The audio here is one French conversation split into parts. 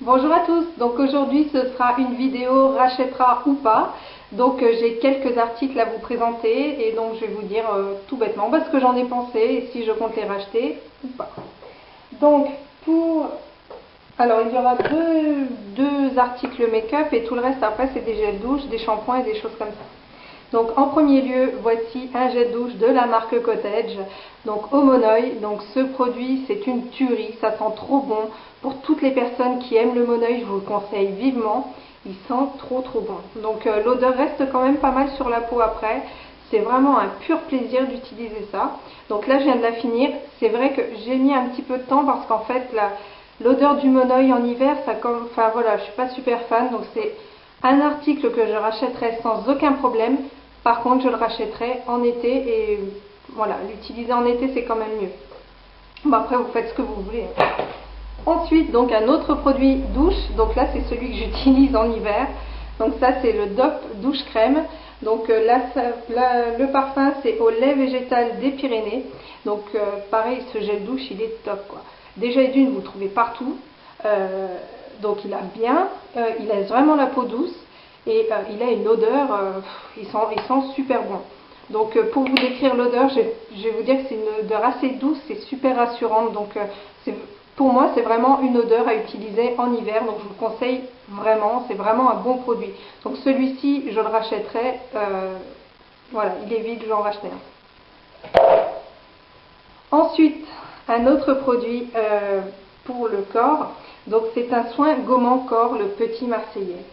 Bonjour à tous, donc aujourd'hui ce sera une vidéo rachètera ou pas. Donc j'ai quelques articles à vous présenter et donc je vais vous dire tout bêtement ce que j'en ai pensé et si je compte les racheter ou pas. Donc alors il y aura deux articles make-up et tout le reste après c'est des gels douche, des shampoings et des choses comme ça. Donc en premier lieu, voici un gel douche de la marque Cottage, donc au Monoi. Donc ce produit c'est une tuerie, ça sent trop bon. Pour toutes les personnes qui aiment le Monoi, je vous le conseille vivement, il sent trop bon. Donc l'odeur reste quand même pas mal sur la peau après, c'est vraiment un pur plaisir d'utiliser ça. Donc là je viens de la finir, c'est vrai que j'ai mis un petit peu de temps parce qu'en fait l'odeur du Monoi en hiver, enfin voilà, je suis pas super fan, donc c'est un article que je rachèterai sans aucun problème. Par contre, je le rachèterai en été et voilà, l'utiliser en été c'est quand même mieux. Bon, après, vous faites ce que vous voulez. Ensuite, donc un autre produit douche. Donc là, c'est celui que j'utilise en hiver. Donc ça, c'est le DOP douche crème. Donc là, le parfum, c'est au lait végétal des Pyrénées. Donc pareil, ce gel douche, il est top, quoi. Déjà, d'une, vous le trouvez partout. Donc il a bien, il laisse vraiment la peau douce et il a une odeur, il sent super bon. Donc pour vous décrire l'odeur, je vais vous dire que c'est une odeur assez douce et super rassurante. Donc pour moi c'est vraiment une odeur à utiliser en hiver. Donc je vous le conseille vraiment, c'est vraiment un bon produit. Donc celui-ci je le rachèterai, voilà, il est vide, j'en racheterai un. Ensuite un autre produit pour le corps. Donc c'est un soin gommant corps, le petit marseillais.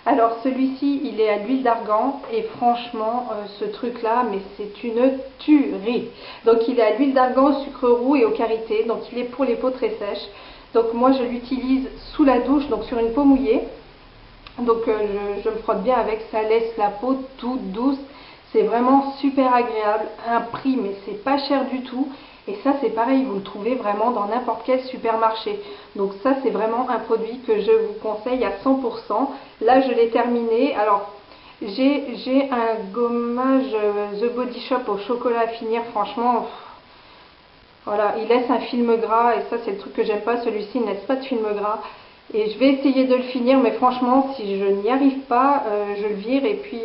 Alors celui-ci il est à l'huile d'argan et franchement ce truc là mais c'est une tuerie. Donc il est à l'huile d'argan, au sucre roux et au karité, donc il est pour les peaux très sèches. Donc moi je l'utilise sous la douche, donc sur une peau mouillée. Donc je me frotte bien avec, ça laisse la peau toute douce. C'est vraiment super agréable, un prix mais c'est pas cher du tout. Et ça c'est pareil, vous le trouvez vraiment dans n'importe quel supermarché. Donc ça c'est vraiment un produit que je vous conseille à 100%. Là je l'ai terminé. Alors j'ai un gommage The Body Shop au chocolat à finir. Franchement, voilà, il laisse un film gras et ça c'est le truc que j'aime pas. Celui-ci il ne laisse pas de film gras. Et je vais essayer de le finir, mais franchement si je n'y arrive pas, je le vire et puis...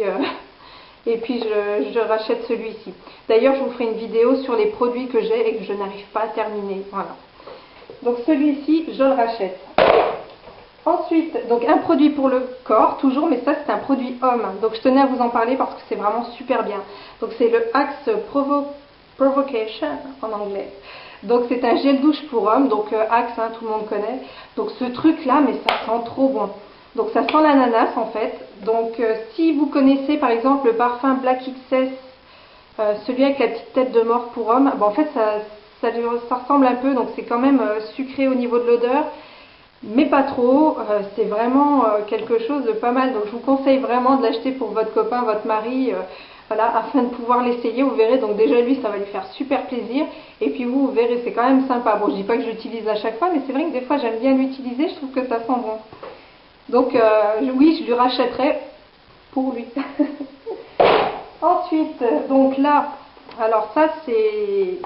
je rachète celui-ci. D'ailleurs, je vous ferai une vidéo sur les produits que j'ai et que je n'arrive pas à terminer. Voilà. Donc celui-ci, je le rachète. Ensuite, donc un produit pour le corps, toujours, mais ça c'est un produit homme. Donc je tenais à vous en parler parce que c'est vraiment super bien. Donc c'est le Axe Provocation en anglais. Donc c'est un gel douche pour homme, donc Axe, hein, tout le monde connaît. Donc ce truc-là, mais ça sent trop bon. Donc ça sent l'ananas en fait. Donc si vous connaissez par exemple le parfum Black XS, celui avec la petite tête de mort pour homme, en fait ça ressemble un peu, donc c'est quand même sucré au niveau de l'odeur, mais pas trop. C'est vraiment quelque chose de pas mal. Donc je vous conseille vraiment de l'acheter pour votre copain, votre mari, voilà, afin de pouvoir l'essayer. Vous verrez, donc déjà lui ça va lui faire super plaisir, et puis vous verrez c'est quand même sympa. Bon, je dis pas que je l'utilise à chaque fois, mais c'est vrai que des fois j'aime bien l'utiliser, je trouve que ça sent bon. Donc oui, je lui rachèterai pour lui. Ensuite, donc là, alors ça c'est,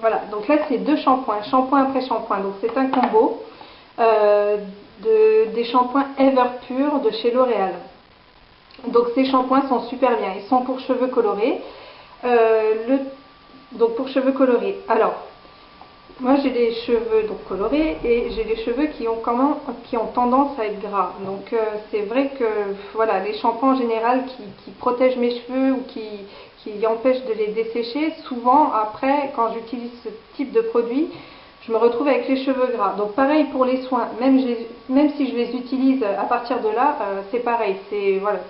voilà, donc là c'est deux shampoings, shampoing après shampoing. Donc c'est un combo des shampoings Everpure de chez L'Oréal. Donc ces shampoings sont super bien, ils sont pour cheveux colorés. Donc pour cheveux colorés. Alors moi j'ai des cheveux donc colorés et j'ai des cheveux qui ont tendance à être gras. Donc c'est vrai que voilà, les shampoings en général qui protègent mes cheveux ou qui empêchent de les dessécher, souvent après quand j'utilise ce type de produit, je me retrouve avec les cheveux gras. Donc pareil pour les soins, même si je les utilise à partir de là, c'est pareil. Voilà,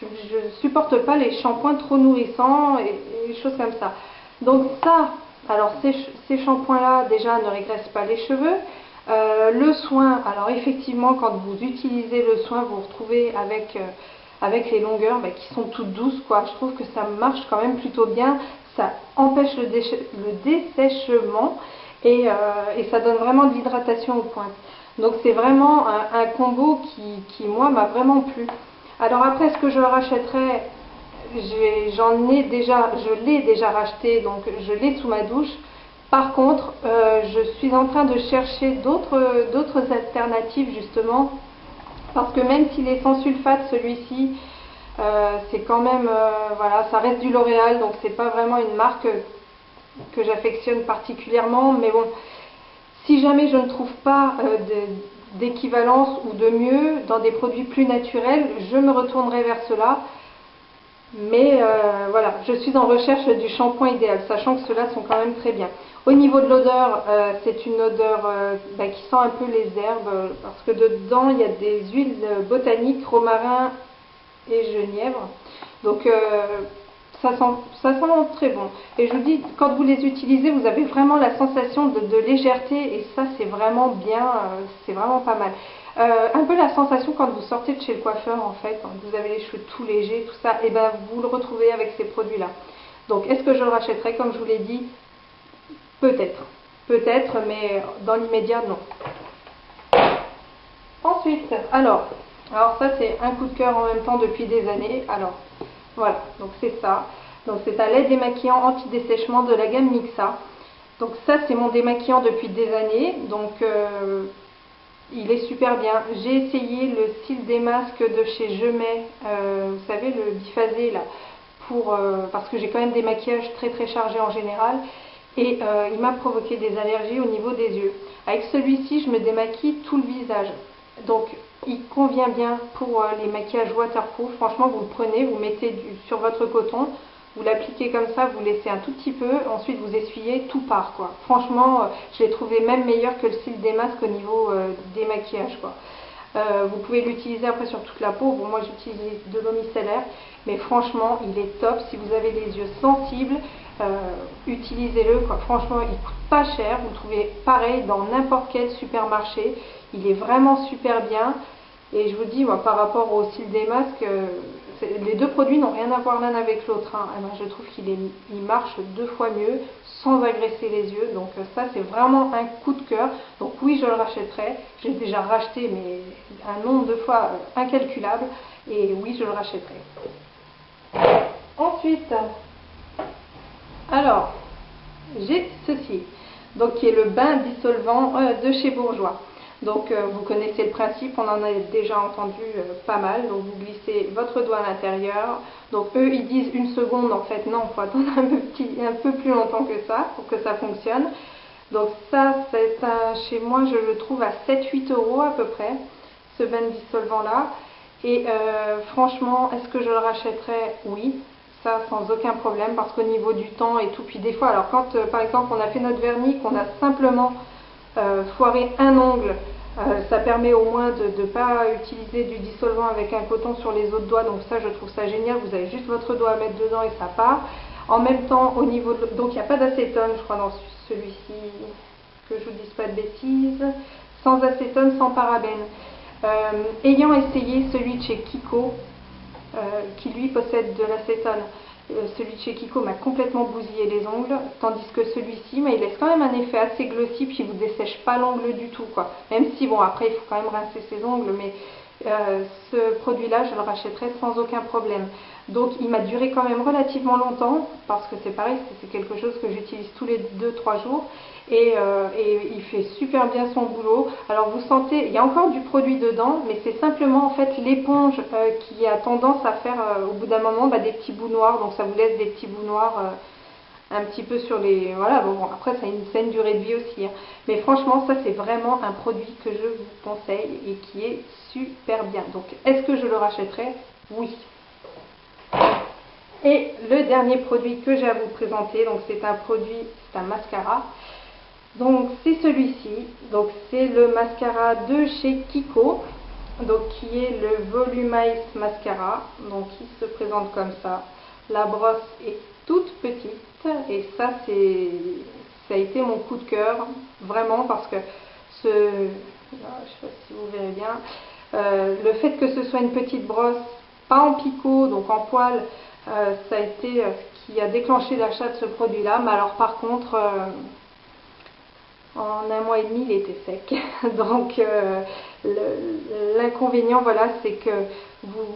je ne supporte pas les shampoings trop nourrissants et choses comme ça. Donc ça, alors ces shampoings-là déjà ne régressent pas les cheveux. Le soin, alors effectivement quand vous utilisez le soin, vous vous retrouvez avec les longueurs qui sont toutes douces, quoi. Je trouve que ça marche quand même plutôt bien. Ça empêche le dessèchement et ça donne vraiment de l'hydratation aux pointes. Donc c'est vraiment un combo qui moi m'a vraiment plu. Alors après, ce que je rachèterai, je l'ai déjà racheté, donc je l'ai sous ma douche. Par contre, je suis en train de chercher d'autres alternatives justement, parce que même s'il est sans sulfate, celui-ci, c'est quand même, voilà, ça reste du L'Oréal, donc c'est pas vraiment une marque que j'affectionne particulièrement, mais bon, si jamais je ne trouve pas d'équivalence ou de mieux dans des produits plus naturels, je me retournerai vers cela. Mais voilà, je suis en recherche du shampoing idéal, sachant que ceux-là sont quand même très bien. Au niveau de l'odeur, c'est une odeur qui sent un peu les herbes, parce que dedans il y a des huiles botaniques, romarin et genièvre. Donc ça sent très bon. Et je vous dis, quand vous les utilisez, vous avez vraiment la sensation de légèreté, et ça c'est vraiment bien, c'est vraiment pas mal. Un peu la sensation quand vous sortez de chez le coiffeur en fait, quand vous avez les cheveux tout légers, tout ça, et ben vous le retrouvez avec ces produits-là. Donc est-ce que je le rachèterai? Comme je vous l'ai dit, peut-être. Peut-être, mais dans l'immédiat, non. Ensuite, alors ça c'est un coup de cœur en même temps depuis des années. Alors, voilà, donc c'est ça. Donc c'est un lait démaquillant anti-dessèchement de la gamme Mixa. Donc ça c'est mon démaquillant depuis des années. Donc il est super bien. J'ai essayé le cils des masques de chez Je Mets, vous savez, le biphasé là, parce que j'ai quand même des maquillages très très chargés en général, et il m'a provoqué des allergies au niveau des yeux. Avec celui-ci, je me démaquille tout le visage. Donc il convient bien pour les maquillages waterproof. Franchement, vous le prenez, vous mettez sur votre coton, vous l'appliquez comme ça, vous laissez un tout petit peu, ensuite vous essuyez, tout part quoi. Franchement, je l'ai trouvé même meilleur que le cils des masques au niveau des maquillages quoi. Vous pouvez l'utiliser après sur toute la peau. Bon, moi j'utilise de l'eau micellaire, mais franchement il est top. Si vous avez les yeux sensibles, utilisez-le quoi. Franchement, il coûte pas cher, vous le trouvez pareil dans n'importe quel supermarché. Il est vraiment super bien. Et je vous dis, moi, par rapport au cils des masques, les deux produits n'ont rien à voir l'un avec l'autre. Hein. Alors, je trouve qu'il marche 2 fois mieux, sans agresser les yeux. Donc ça, c'est vraiment un coup de cœur. Donc oui, je le rachèterai. J'ai déjà racheté, mais un nombre de fois incalculable. Et oui, je le rachèterai. Ensuite, alors, j'ai ceci. Donc, qui est le bain dissolvant de chez Bourjois. Donc vous connaissez le principe, on en a déjà entendu pas mal. Donc vous glissez votre doigt à l'intérieur. Donc eux ils disent 1 seconde, en fait non, il faut attendre un peu plus longtemps que ça pour que ça fonctionne. Donc ça c'est chez moi je le trouve à 7-8 € à peu près, ce bain dissolvant là. Et franchement, est-ce que je le rachèterais? Oui, ça sans aucun problème, parce qu'au niveau du temps et tout, puis des fois, alors quand par exemple on a fait notre vernis, qu'on a simplement foirer un ongle, ça permet au moins de ne pas utiliser du dissolvant avec un coton sur les autres doigts. Donc ça, je trouve ça génial. Vous avez juste votre doigt à mettre dedans et ça part. En même temps, au niveau donc il n'y a pas d'acétone, je crois, dans celui-ci, que je vous dise pas de bêtises. Sans acétone, sans parabène. Ayant essayé celui de chez Kiko, qui lui possède de l'acétone, celui de chez Kiko m'a complètement bousillé les ongles, tandis que celui-ci, mais il laisse quand même un effet assez glossy, puis il vous dessèche pas l'ongle du tout quoi. Même si bon, après il faut quand même rincer ses ongles, mais ce produit-là, je le rachèterai sans aucun problème. Donc il m'a duré quand même relativement longtemps, parce que c'est pareil, c'est quelque chose que j'utilise tous les 2-3 jours, et il fait super bien son boulot. Alors vous sentez, il y a encore du produit dedans, mais c'est simplement en fait l'éponge qui a tendance à faire au bout d'un moment des petits bouts noirs, donc ça vous laisse des petits bouts noirs un petit peu sur les... Voilà, bon, après ça a une durée de vie aussi, hein. Mais franchement ça c'est vraiment un produit que je vous conseille et qui est super bien. Donc est-ce que je le rachèterai? Oui. Et le dernier produit que j'ai à vous présenter, donc c'est un mascara. Donc c'est celui-ci, donc c'est le mascara de chez Kiko, donc qui est le Volumize Mascara. Donc il se présente comme ça. La brosse est toute petite et ça a été mon coup de cœur vraiment, parce que je sais pas si vous verrez bien, le fait que ce soit une petite brosse, pas en picot, donc en poil, ça a été ce qui a déclenché l'achat de ce produit là. Mais alors par contre, en 1 mois et demi il était sec. Donc L'inconvénient, voilà, c'est que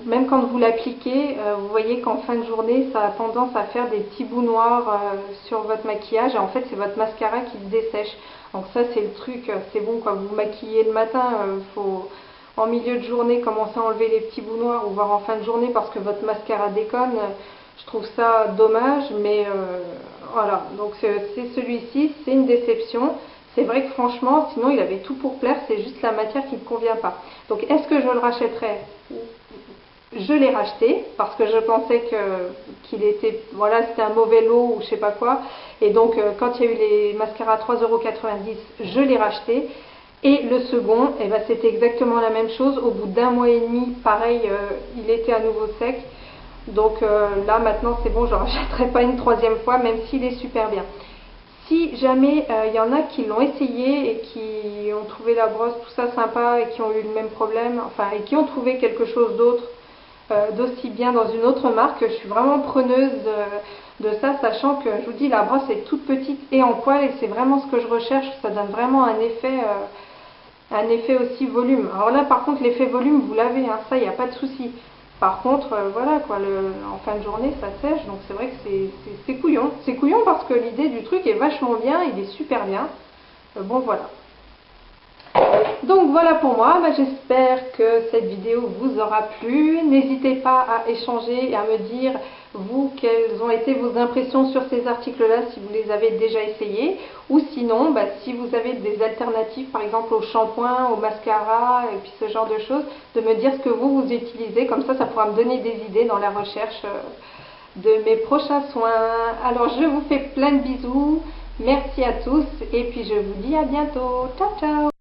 même quand vous l'appliquez, vous voyez qu'en fin de journée, ça a tendance à faire des petits bouts noirs sur votre maquillage. Et en fait, c'est votre mascara qui se dessèche. Donc ça, c'est le truc, c'est bon, quoi. Vous maquillez le matin, faut en milieu de journée commencer à enlever les petits bouts noirs, ou voir en fin de journée parce que votre mascara déconne. Je trouve ça dommage, mais voilà. Donc c'est celui-ci, c'est une déception. C'est vrai que franchement, sinon il avait tout pour plaire, c'est juste la matière qui ne convient pas. Donc est-ce que je le rachèterais? Je l'ai racheté parce que je pensais qu'il était, voilà, c'était un mauvais lot ou je sais pas quoi. Et donc quand il y a eu les mascaras à 3,90 €, je l'ai racheté. Et le second, eh ben, c'était exactement la même chose. Au bout d'un mois et demi, pareil, il était à nouveau sec. Donc là maintenant c'est bon, je ne rachèterai pas une troisième fois, même s'il est super bien. Si jamais il y en a qui l'ont essayé et qui ont trouvé la brosse tout ça sympa et qui ont eu le même problème, enfin, et qui ont trouvé quelque chose d'autre, d'aussi bien dans une autre marque, je suis vraiment preneuse de ça, sachant que je vous dis, la brosse est toute petite et en poil et c'est vraiment ce que je recherche. Ça donne vraiment un effet aussi volume. Alors là par contre l'effet volume vous l'avez, hein, ça il n'y a pas de souci. Par contre, voilà quoi, en fin de journée ça sèche, donc c'est vrai que c'est couillon. C'est couillon parce que l'idée du truc est vachement bien, il est super bien. Bon voilà. Donc voilà pour moi, j'espère que cette vidéo vous aura plu. N'hésitez pas à échanger et à me dire, vous, quelles ont été vos impressions sur ces articles-là, si vous les avez déjà essayés. Ou sinon, si vous avez des alternatives, par exemple au shampoing, au mascara, et puis ce genre de choses, de me dire ce que vous utilisez. Comme ça pourra me donner des idées dans la recherche de mes prochains soins. Alors je vous fais plein de bisous. Merci à tous et puis je vous dis à bientôt. Ciao ciao.